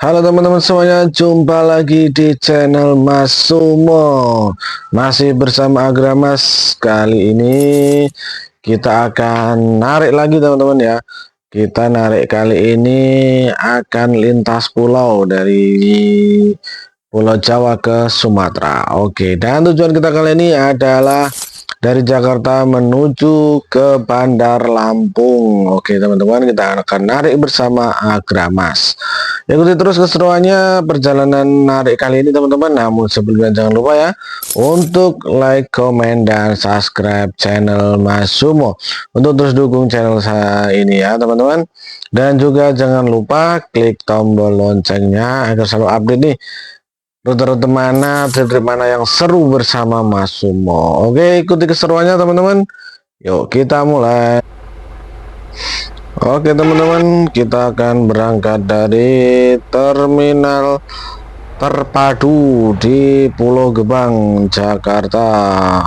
Halo teman-teman semuanya, jumpa lagi di channel Mas Sumo. Masih bersama Agramas. Kali ini kita akan narik lagi teman-teman ya. Kita narik kali ini akan lintas pulau dari Pulau Jawa ke Sumatera. Oke, dan tujuan kita kali ini adalah dari Jakarta menuju ke Bandar Lampung. Oke teman-teman, kita akan narik bersama Agramas. Ikuti terus keseruannya perjalanan narik kali ini teman-teman. Namun sebelumnya jangan lupa ya untuk like, komen, dan subscribe channel Mas Sumo untuk terus dukung channel saya ini ya teman-teman. Dan juga jangan lupa klik tombol loncengnya agar selalu update nih rute-rute mana, trip-trip mana yang seru bersama Mas Sumo. Oke, ikuti keseruannya teman-teman. Yuk kita mulai. Oke teman-teman, kita akan berangkat dari terminal terpadu di Pulau Gebang, Jakarta.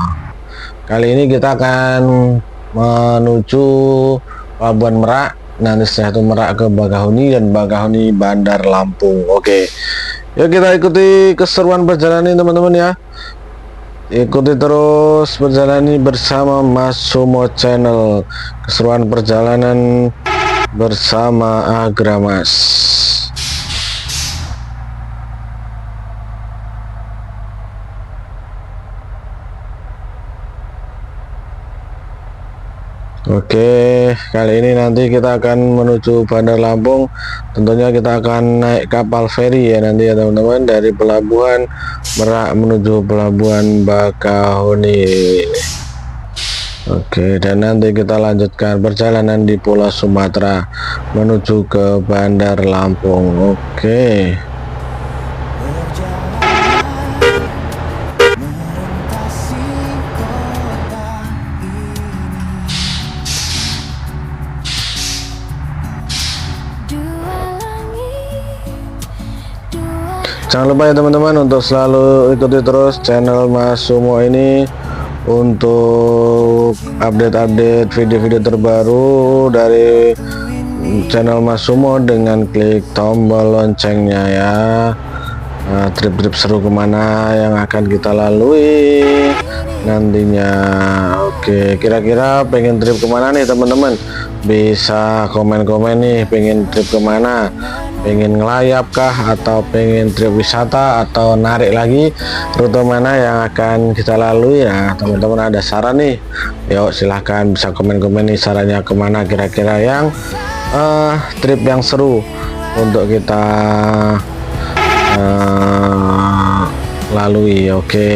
Kali ini kita akan menuju Pelabuhan Merak, nanti setelah itu Merak ke Bakahuni, dan Bakahuni Bandar Lampung. Oke, yuk kita ikuti keseruan perjalanan ini teman-teman ya. Ikuti terus perjalanan bersama Mas Sumo Channel, keseruan perjalanan bersama Agramas. Oke, kali ini nanti kita akan menuju Bandar Lampung. Tentunya kita akan naik kapal feri ya nanti ya teman-teman, dari Pelabuhan Merak menuju Pelabuhan Bakahuni. Oke, dan nanti kita lanjutkan perjalanan di Pulau Sumatera menuju ke Bandar Lampung. Oke. Jangan lupa ya teman-teman untuk selalu ikuti terus channel Mas Sumo ini untuk update-update video-video terbaru dari channel Mas Sumo dengan klik tombol loncengnya ya. Trip-trip seru kemana yang akan kita lalui nantinya. Oke, kira-kira pengen trip kemana nih teman-teman? Bisa komen-komen nih, pengen trip kemana, pengen ngelayap kah, atau pengen trip wisata, atau narik lagi, rute mana yang akan kita lalui. Nah teman-teman ada saran nih, yuk silahkan bisa komen-komen nih sarannya kemana kira-kira yang trip yang seru untuk kita lalui. Oke.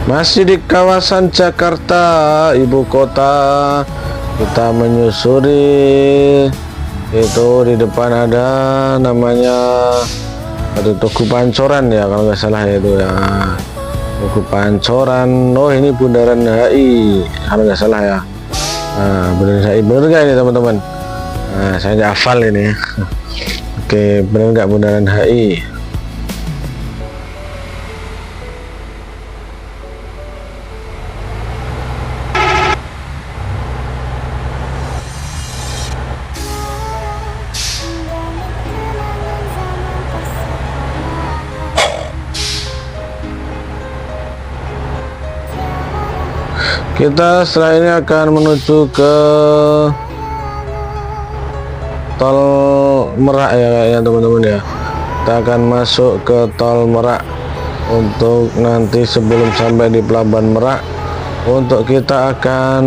Masih di kawasan Jakarta, ibu kota, kita menyusuri. Itu di depan ada namanya Tugu Pancoran ya kalau nggak salah ya, itu ya, Tugu Pancoran. Oh ini Bundaran HI kalau nggak salah ya. Bundaran HI, bener nggak ini teman-teman? Saya nggak hafal ini. Oke, bener nggak Bundaran HI? Kita setelah ini akan menuju ke tol Merak ya kayaknya teman-teman ya. Kita akan masuk ke tol Merak untuk nanti sebelum sampai di Pelabuhan Merak, untuk kita akan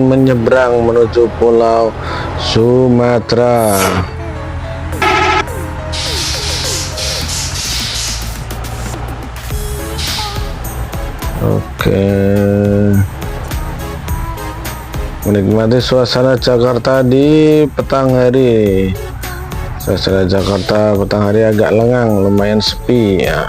menyeberang menuju Pulau Sumatera. Oke, menikmati suasana Jakarta di petang hari. Suasana Jakarta petang hari agak lengang, lumayan sepi ya.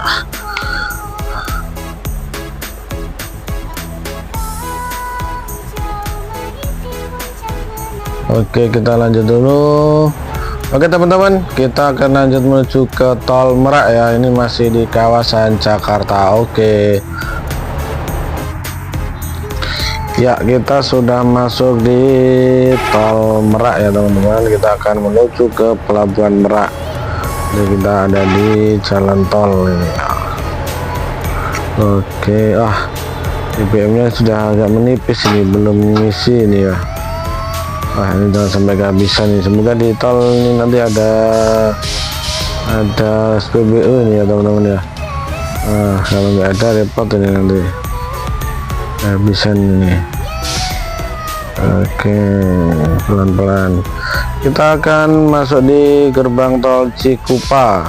Oke, kita lanjut dulu. Oke teman-teman, kita akan lanjut menuju ke tol Merak ya. Ini masih di kawasan Jakarta. Oke. Ya, kita sudah masuk di tol Merak ya teman-teman. Kita akan menuju ke Pelabuhan Merak. Jadi kita ada di jalan tol ini. Oke, BBM-nya sudah agak menipis ini, belum ngisi ini ya. Ini jangan sampai kehabisan nih. Semoga di tol ini nanti ada SPBU ini ya teman-teman ya. Kalau nggak ada repot ini nanti. Kehabisan ini. Oke, pelan-pelan kita akan masuk di gerbang tol Cikupa.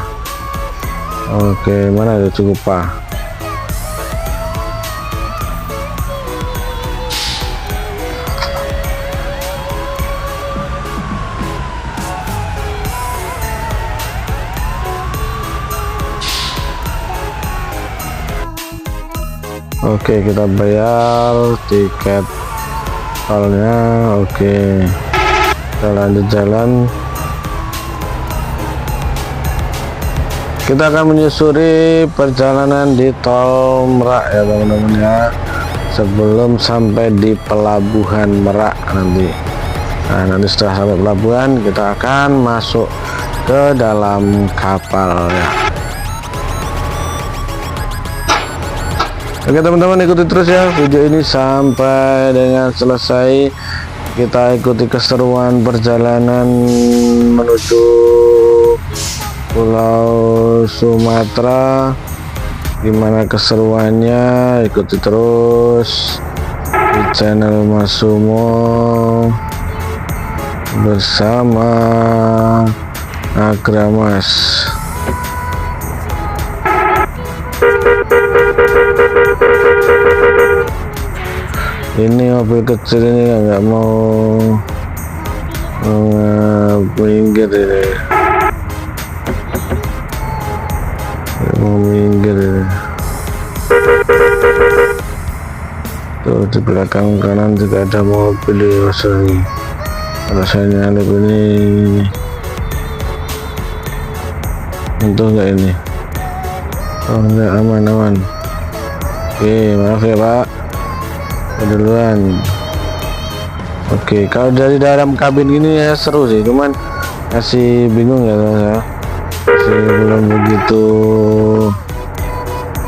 Oke, mana ada Cikupa? Oke, kita bayar tiket tolnya. Oke, kita lanjut jalan. Kita akan menyusuri perjalanan di tol Merak ya teman-teman ya, sebelum sampai di Pelabuhan Merak nanti. Nanti setelah sampai pelabuhan kita akan masuk ke dalam kapal ya. Oke teman-teman, ikuti terus ya video ini sampai dengan selesai. Kita ikuti keseruan perjalanan menuju Pulau Sumatera. Gimana keseruannya, ikuti terus di channel Mas Sumo bersama Agramas. Ini mobil kecil ini nggak mau minggir ini, mau minggir ini. Tuh di belakang kanan juga ada mobil ini, rasanya nyalip ini. Untung nggak ini. Enggak, aman. Oke, maaf ya Pak, duluan. Oke, kalau dari dalam kabin gini ya seru sih, cuman masih bingung ya saya, masih belum begitu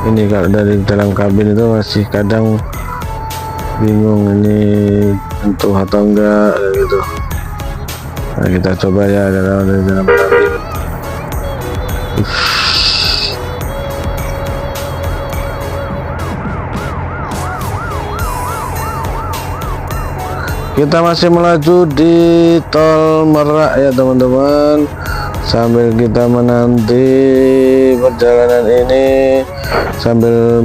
ini. Kalau dari dalam kabin itu masih kadang bingung ini untuk atau enggak gitu. Kita coba ya dari dalam kabin. Kita masih melaju di tol Merak ya teman-teman, sambil kita menanti perjalanan ini, sambil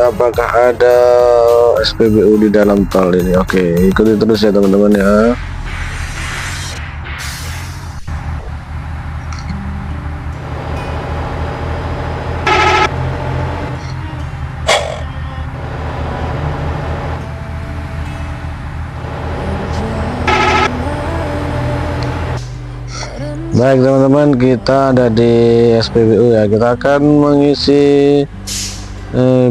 apakah ada SPBU di dalam tol ini. Oke, ikuti terus ya teman-teman ya. Baik teman-teman, kita ada di SPBU ya. Kita akan mengisi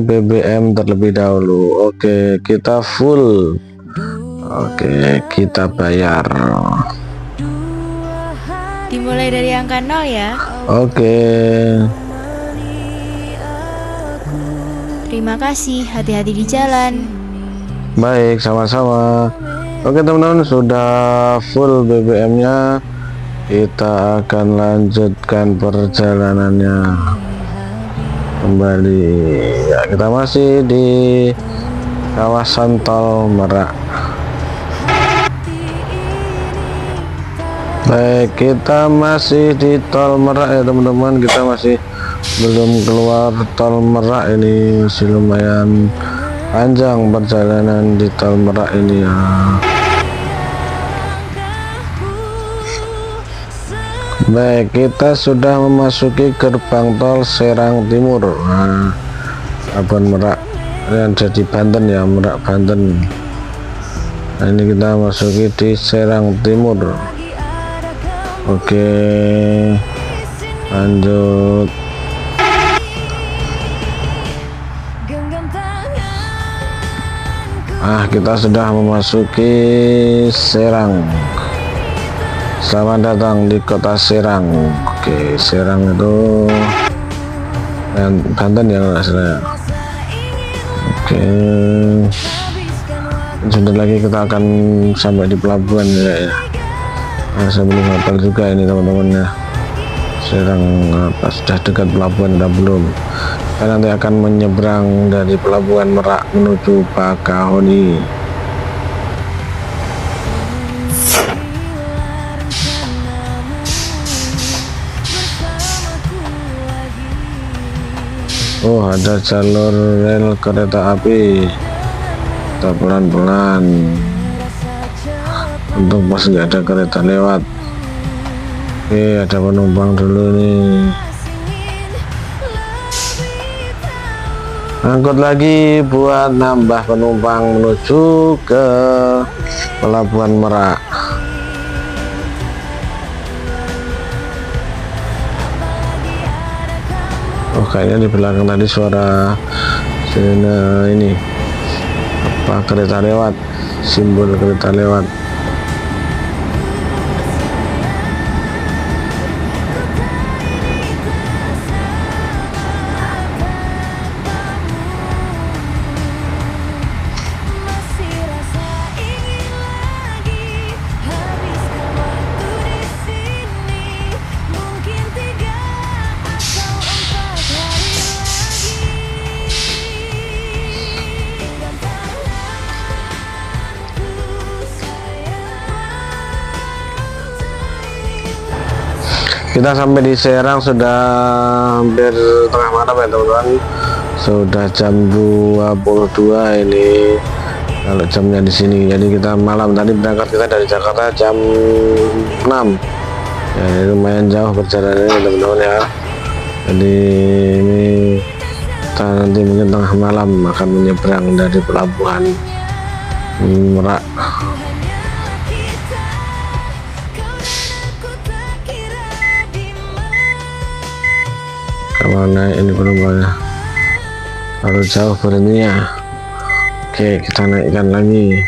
BBM terlebih dahulu. Oke, kita full. Oke, kita bayar. Dimulai dari angka 0 ya. Oke. Terima kasih, hati-hati di jalan. Baik, sama-sama. Oke teman-teman, sudah full BBM-nya. Kita akan lanjutkan perjalanannya kembali ya. Kita masih di kawasan tol Merak. Baik, kita masih di tol Merak ya teman-teman. Kita masih belum keluar tol Merak, ini masih lumayan panjang perjalanan di tol Merak ini ya. Baik, kita sudah memasuki gerbang tol Serang Timur. Pelabuhan Merak ini ada di Banten ya, Merak Banten. Ini kita masuki di Serang Timur. Oke, lanjut. Kita sudah memasuki Serang. Selamat datang di kota Serang. Oke, Serang itu Banten ya nggak salah. Oke, sebentar lagi kita akan sampai di pelabuhan ya. Saya belum hafal juga ini teman-teman ya. Serang apa sudah dekat pelabuhan atau belum? Kita nanti akan menyeberang dari pelabuhan Merak menuju Bakahuni. Oh, ada jalur rel kereta api. Kita pelan-pelan. Untuk pas nggak ada kereta lewat. Oke, ada penumpang dulu nih. Angkut lagi buat nambah penumpang menuju ke pelabuhan Merak. Oh, kayaknya di belakang tadi suara sirene ini apa kereta lewat, simbol kereta lewat. Kita sampai di Serang sudah hampir tengah malam ya teman-teman. Sudah jam 22 ini kalau jamnya di sini. Jadi kita malam tadi berangkat, kita dari Jakarta jam 6. Ya, lumayan jauh perjalanannya teman-teman ya. Jadi ini kita nanti mungkin tengah malam akan menyeberang dari pelabuhan Merak. Kalau naik ini penumpangnya terlalu jauh berhentinya. Oke, kita naikkan lagi.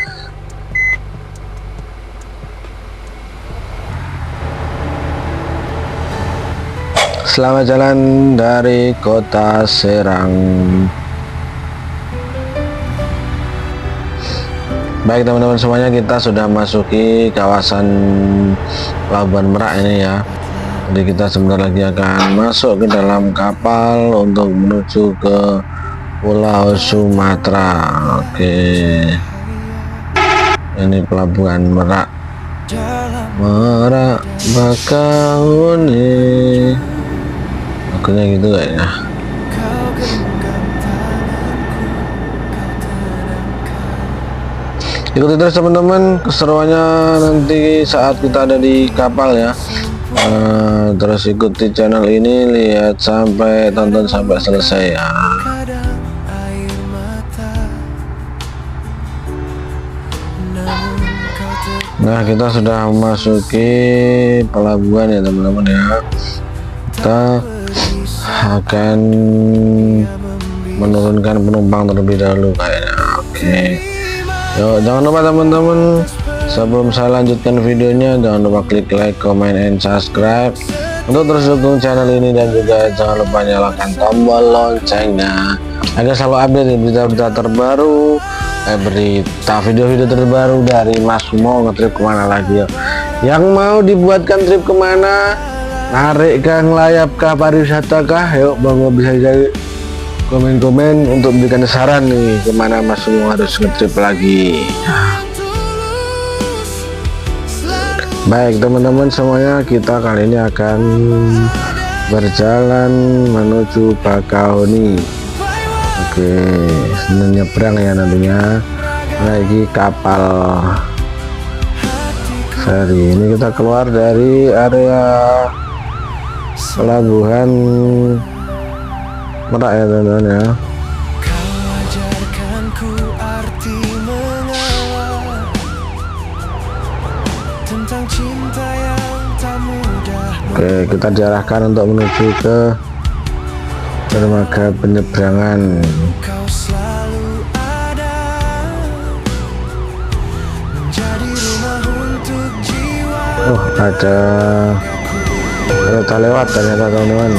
Selamat jalan dari kota Serang. Baik teman-teman semuanya, kita sudah masuki kawasan pelabuhan Merak ini ya. Jadi kita sebentar lagi akan masuk ke dalam kapal untuk menuju ke Pulau Sumatera. Oke, ini pelabuhan Merak. Merak Bakahuni. Lagunya gitu kayaknya. Ikuti terus teman-teman keseruannya nanti saat kita ada di kapal ya. Terus ikuti channel ini, lihat sampai tonton sampai selesai ya. Nah, kita sudah memasuki pelabuhan ya teman-teman ya. Kita akan menurunkan penumpang terlebih dahulu kayaknya. Oke. Yuk, jangan lupa teman-teman, sebelum saya lanjutkan videonya, jangan lupa klik like, comment, and subscribe untuk terus dukung channel ini, dan juga jangan lupa nyalakan tombol loncengnya agar selalu update berita-berita terbaru, berita video-video terbaru dari Mas Sumo. Ngetrip kemana lagi ya? Yang mau dibuatkan trip kemana? Narik kah, ngelayap kah, pariwisata kah? Yuk bang, bisa jadi komen-komen untuk berikan saran nih kemana Mas Sumo harus ngetrip lagi. Baik teman-teman semuanya, kita kali ini akan berjalan menuju Bakahuni. Oke, menyeberang ya nantinya lagi kapal feri. Ini kita keluar dari area pelabuhan Merak ya teman-teman ya. Oke, kita diarahkan untuk menuju ke dermaga penyeberangan. Oh, ada kereta lewat ternyata teman-teman.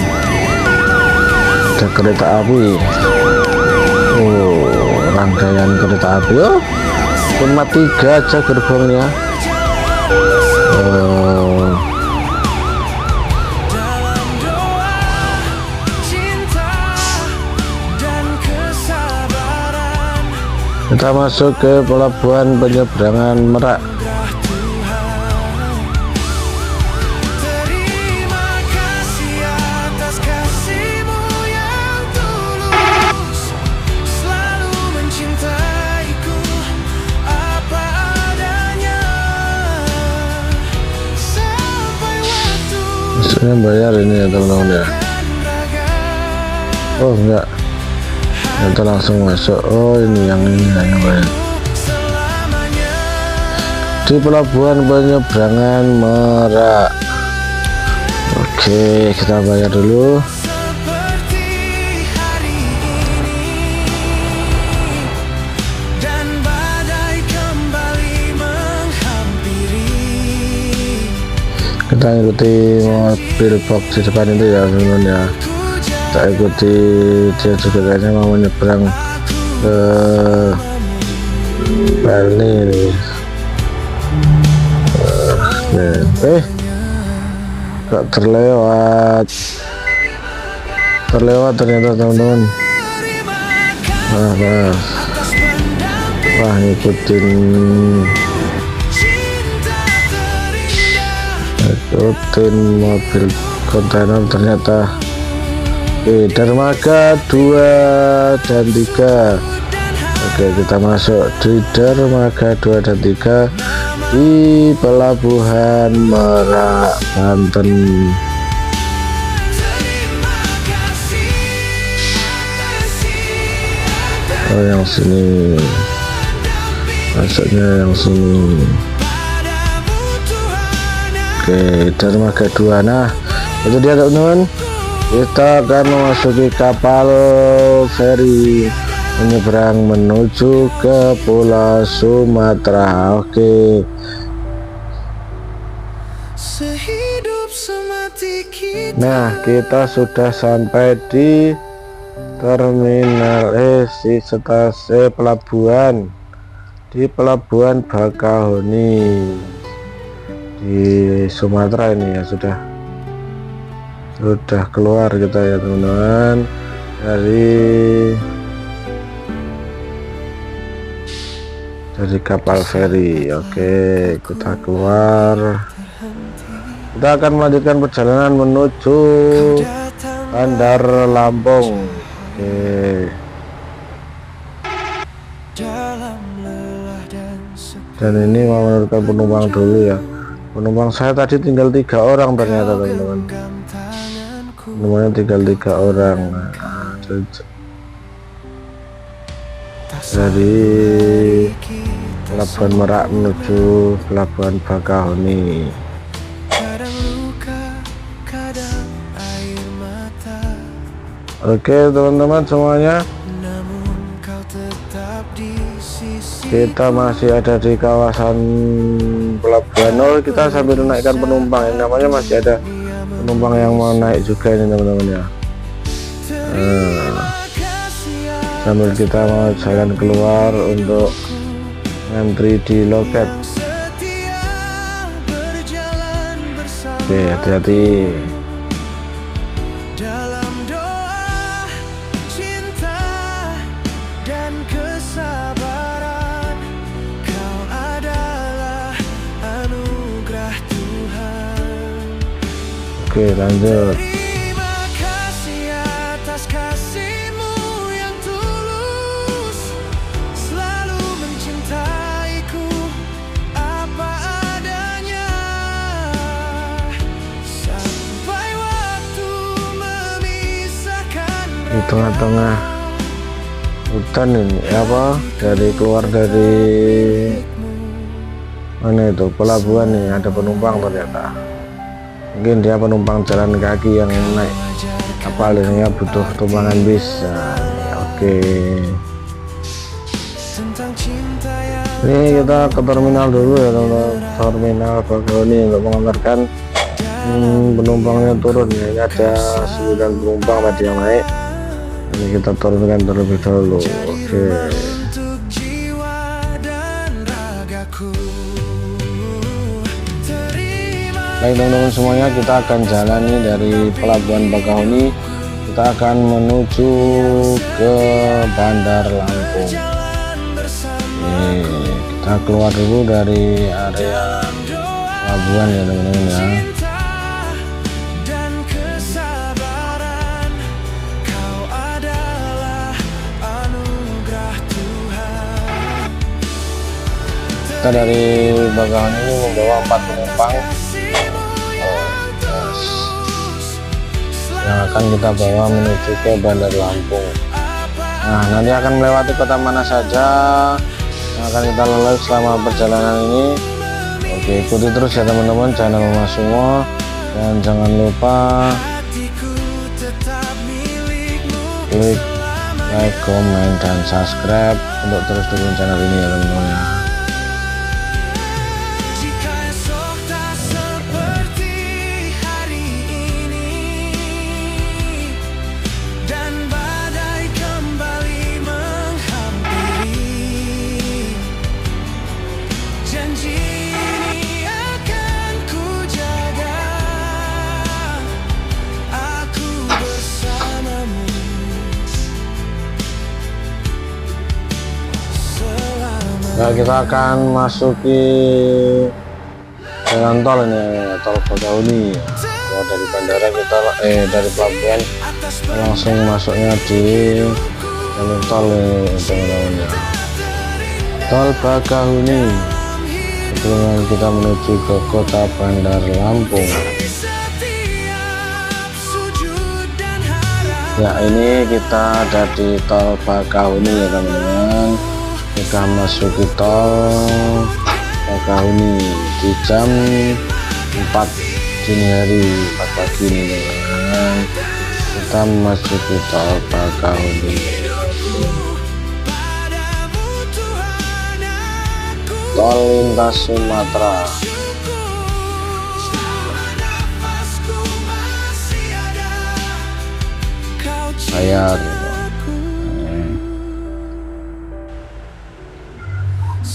Ada kereta api. Oh, rangkaian kereta api. Oh, cuma 3 aja gerbongnya. Oh, kita masuk ke pelabuhan penyeberangan Merak. Maksudnya bayar ini ya teman-teman ya. Oh enggak, kita langsung masuk. Oh ini yang bayar di pelabuhan penyeberangan Merak. Oke, kita bayar dulu. Kita ikuti mobil box di depan itu ya teman-teman ya. Kita ikuti, dia juga kayaknya mau menyeberang ke Bali nih. Gak terlewat ternyata teman-teman. Wah ngikutin mobil kontainer ternyata. Dermaga 2 dan 3. Oke, kita masuk di dermaga 2 dan 3 di pelabuhan Merak, Banten. Oh yang sini, masuknya yang sini. Oke, dermaga 2. Nah itu dia teman-teman, kita akan memasuki kapal feri menyeberang menuju ke Pulau Sumatera. Oke. Nah kita sudah sampai di terminal di stasiun pelabuhan, di pelabuhan Bakahuni di Sumatera ini ya. Sudah keluar kita ya teman-teman dari kapal feri. Oke, kita keluar. Kita akan melanjutkan perjalanan menuju Bandar Lampung. Oke. Dan ini mau menurunkan penumpang dulu ya. Penumpang saya tadi tinggal 3 orang ternyata teman-teman. Penumpangnya tinggal 3 orang. Dari Pelabuhan Merak menuju Pelabuhan Bakahuni. Oke teman-teman semuanya, kita masih ada di kawasan pelabuhan. Oh, kita sambil menaikkan penumpang, ini namanya masih ada penumpang yang mau naik juga ini teman-teman ya. Sambil kita mau jalan keluar untuk ngantri di loket. Oke, hati-hati. Oke, lanjut. Di tengah-tengah hutan ini apa, keluar dari mana itu pelabuhan nih, ada penumpang ternyata. Mungkin dia penumpang jalan kaki yang naik kapal ini ya, butuh tumpangan bis. Nah, oke. Ini kita ke terminal dulu ya teman-teman, terminal Bakahuni untuk mengantarkan penumpangnya turun ya. Ini ada 9 penumpang tadi yang naik, ini kita turunkan terlebih dahulu. Oke. Baik teman-teman semuanya, kita akan jalani dari pelabuhan Bakahuni, kita akan menuju ke Bandar Lampung. Kita keluar dulu dari area pelabuhan ya teman-teman ya. Kita dari Bakahuni ini membawa 4 penumpang yang akan kita bawa menuju ke Bandar Lampung. Nah, nanti akan melewati kota mana saja yang akan kita lalui selama perjalanan ini. Oke, ikuti terus ya teman-teman channel Mas Sumo, dan jangan lupa klik like, comment, dan subscribe untuk terus dukung channel ini ya teman-teman ya. Nah, kita akan masuki jalan tol ini, tol Bakahuni. Kalau dari bandara kita dari pelabuhan langsung masuknya di jalur tol ini teman-teman ya. Tol Bakahuni sebelum kita menuju ke kota Bandar Lampung. Ya, ini kita ada di tol Bakahuni ya teman-teman. Kita masuki tol Bakahuni di jam 4 dini hari, 4 pagi ini teman-teman. Kita masuki tol Bakahuni. Tol lintas Sumatera. Bayar.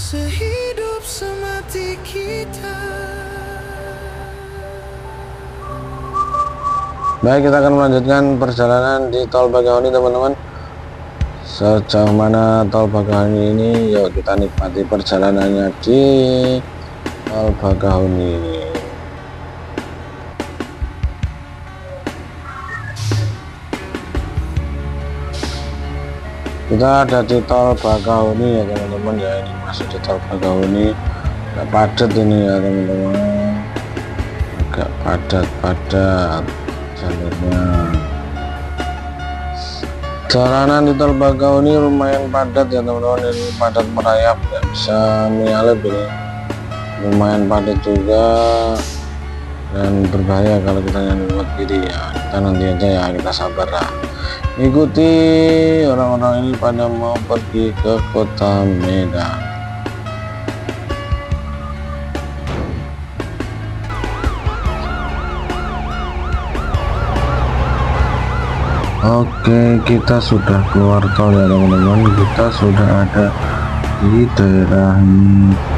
Sehidup semati kita. Baik, kita akan melanjutkan perjalanan di tol Bakahuni teman-teman. Sejauh mana tol Bakahuni ini, yuk kita nikmati perjalanannya di tol Bakahuni ini. Kita ada di tol Bakahuni ya teman-teman ya. Ini masuk di tol Bakahuni, agak padat ini ya teman-teman, agak padat jalurnya. Jalanan di tol Bakahuni lumayan padat ya teman-teman, ini padat merayap, nggak bisa menyalip ini, lumayan padat juga dan berbahaya kalau kita nyalip kiri ya. Kita nanti aja ya, kita sabar lah. Ikuti orang-orang ini pada mau pergi ke kota Medan. Oke, kita sudah keluar tol ya teman-teman. Kita sudah ada di daerah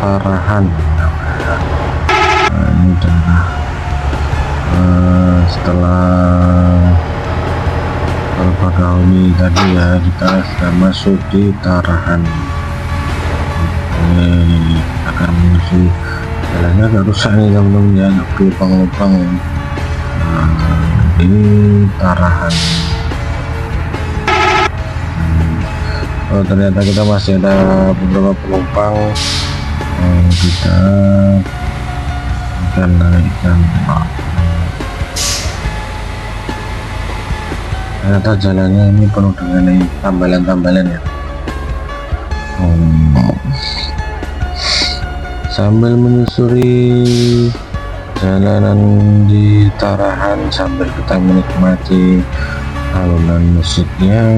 Parahan. Nah, ini daerah setelah Bakahuni tadi ya, kita sudah masuk di Tarahan. Oke, akan menuju jalannya agak rusak nih teman-teman ya, agak berlubang-lubang. Nah, ini Tarahan. Oh, ternyata kita masih ada beberapa penumpang. Kita akan naikkan. Ternyata jalannya ini penuh dengan tambalan-tambalan ya. Sambil menyusuri jalanan di Tarahan sambil kita menikmati alunan musik yang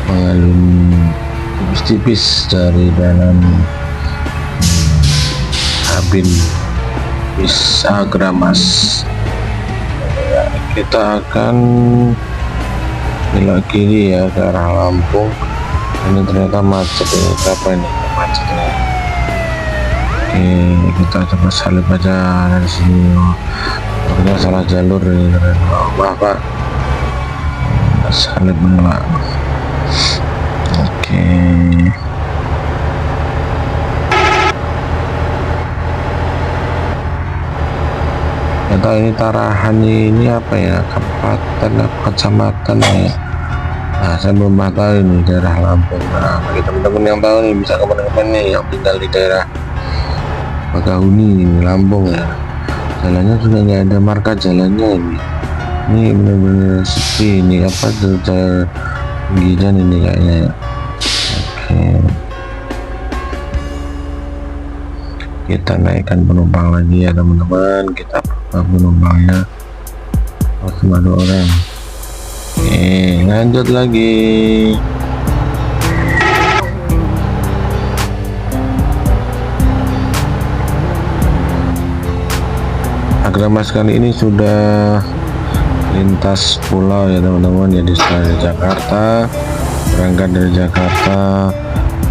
mengalun tipis-tipis dari dalam kabin bis Agramas. Ya, kita akan belok kiri ya ke arah Lampung. Ini ternyata macet ini, apa ini macetnya? Oke, kita coba salib aja dari sini. Ternyata salah jalur ini ternyata. Maaf Pak, salib menolak. Oke, ternyata ini Tarahan ini apa ya, kabupaten apa kecamatan ya. Nah, saya belum tahu ini daerah Lampung. Nah, bagi teman-teman yang tahu nih bisa kapan-kapan nih yang tinggal di daerah Bakahuni, Lampung ya. Jalannya sudah nggak ada marka jalannya ini. Ini benar-benar sepi ini, apa tuh jalan Gijan ini kayaknya ya. Oke, kita naikkan penumpang lagi ya teman-teman. Kita penumpangnya cuma 2 orang. Oke, lanjut lagi. Agramas kali ini sudah lintas pulau ya teman-teman, jadi dari Jakarta, berangkat dari Jakarta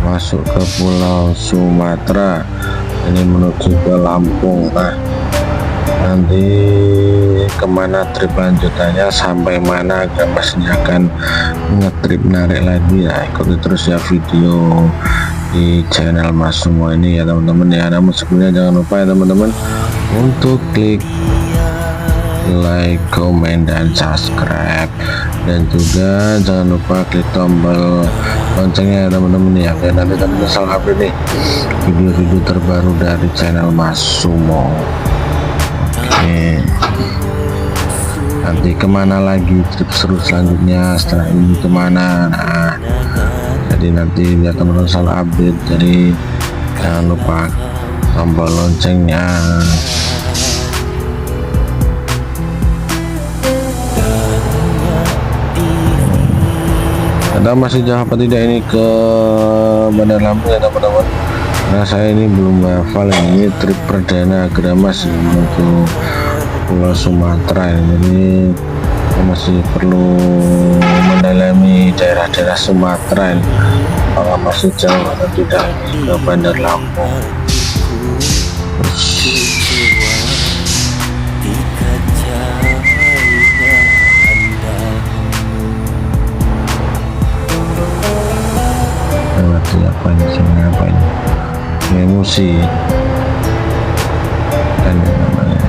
masuk ke Pulau Sumatera, ini menuju ke Lampung. Nah, nanti kemana trip lanjutannya, sampai mana Agramas ini akan ngetrip narik lagi ya, ikuti terus ya video di channel Mas Sumo ini ya teman-teman ya. Namun sebelumnya jangan lupa ya teman-teman untuk klik like, komen, dan subscribe, dan juga jangan lupa klik tombol loncengnya ya teman-teman ya, biar nanti teman-teman selalu update nih video-video terbaru dari channel Mas Sumo. Oke, nanti kemana lagi trip seru selanjutnya setelah ini kemana, nah jadi nanti biar teman-teman selalu update, jadi jangan lupa tombol loncengnya. Ada masih jauh apa tidak ini ke Bandar Lampung ya teman-teman, karena saya ini belum hafal ini trip perdana Agramas untuk Pulau Sumatera ini, jadi saya masih perlu mendalami daerah-daerah Sumatera ini, apakah masih jauh atau tidak ke Bandar Lampung. Apa ini sini, apa ini emosi dan namanya.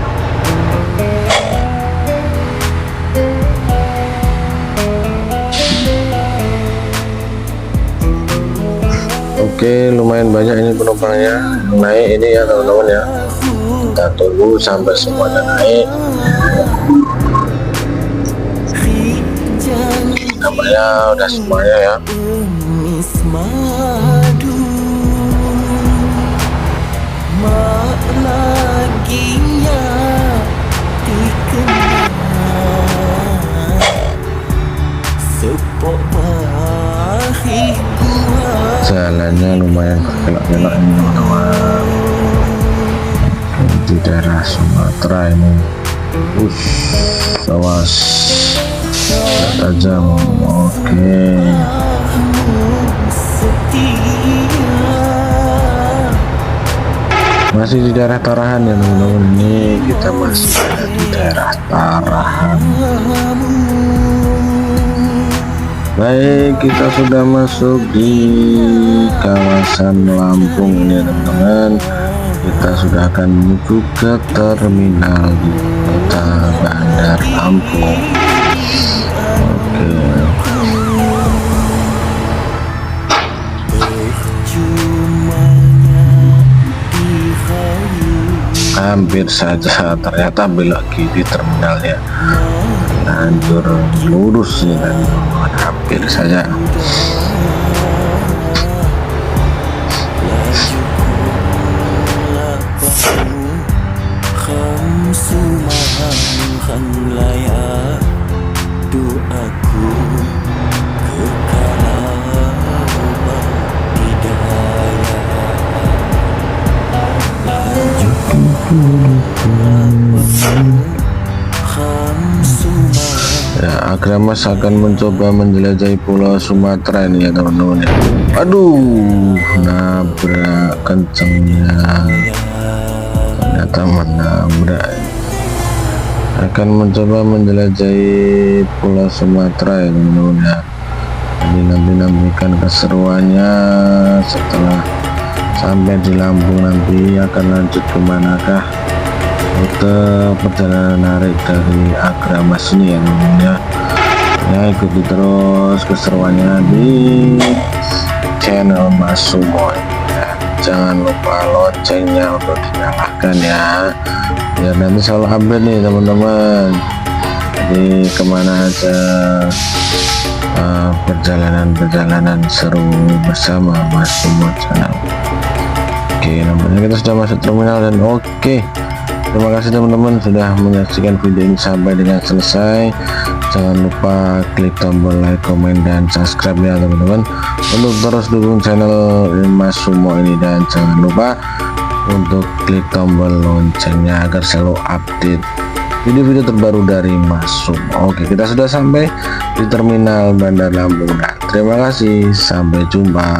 Oke, lumayan banyak ini penumpangnya naik ini ya teman-teman ya. Kita tunggu sampai semuanya naik. Namanya udah semuanya ya. Jalannya lumayan berkelok-kelok ini teman-teman, di daerah Sumatera ini. Awas tajam. Oke, masih di daerah Tarahan ya teman-teman, ini kita masih ada di daerah Tarahan. Baik, kita sudah masuk di kawasan Lampung ini ya teman-teman. Kita sudah akan menuju ke terminal di kota Bandar Lampung. Oke, hampir saja ternyata belok kiri terminalnya, lanjut lurus ya kan, hampir saja. Ya, Agramas akan mencoba menjelajahi Pulau Sumatera ini ya teman-teman ya. Aduh, nabrak kencengnya, ternyata menabrak. Akan mencoba menjelajahi Pulau Sumatera ya teman-teman ya. Jadi nanti nantikan keseruannya setelah sampai di Lampung, nanti akan lanjut kemanakah rute perjalanan narik dari Agramas ini ya teman-teman ya. Ya, ikuti terus keseruannya di channel Mas Sumo ya. Jangan lupa loncengnya untuk dinyalakan ya, biar nanti selalu update nih teman-teman. Jadi kemana aja perjalanan seru bersama Mas Sumo channel. Oke, nampaknya kita sudah masuk terminal dan oke. Terima kasih teman-teman sudah menyaksikan video ini sampai dengan selesai. Jangan lupa klik tombol like, komen, dan subscribe ya teman-teman, untuk terus dukung channel Mas Sumo ini, dan jangan lupa untuk klik tombol loncengnya agar selalu update video-video terbaru dari Mas Sumo. Oke, kita sudah sampai di terminal Bandar Lampung. Terima kasih, sampai jumpa.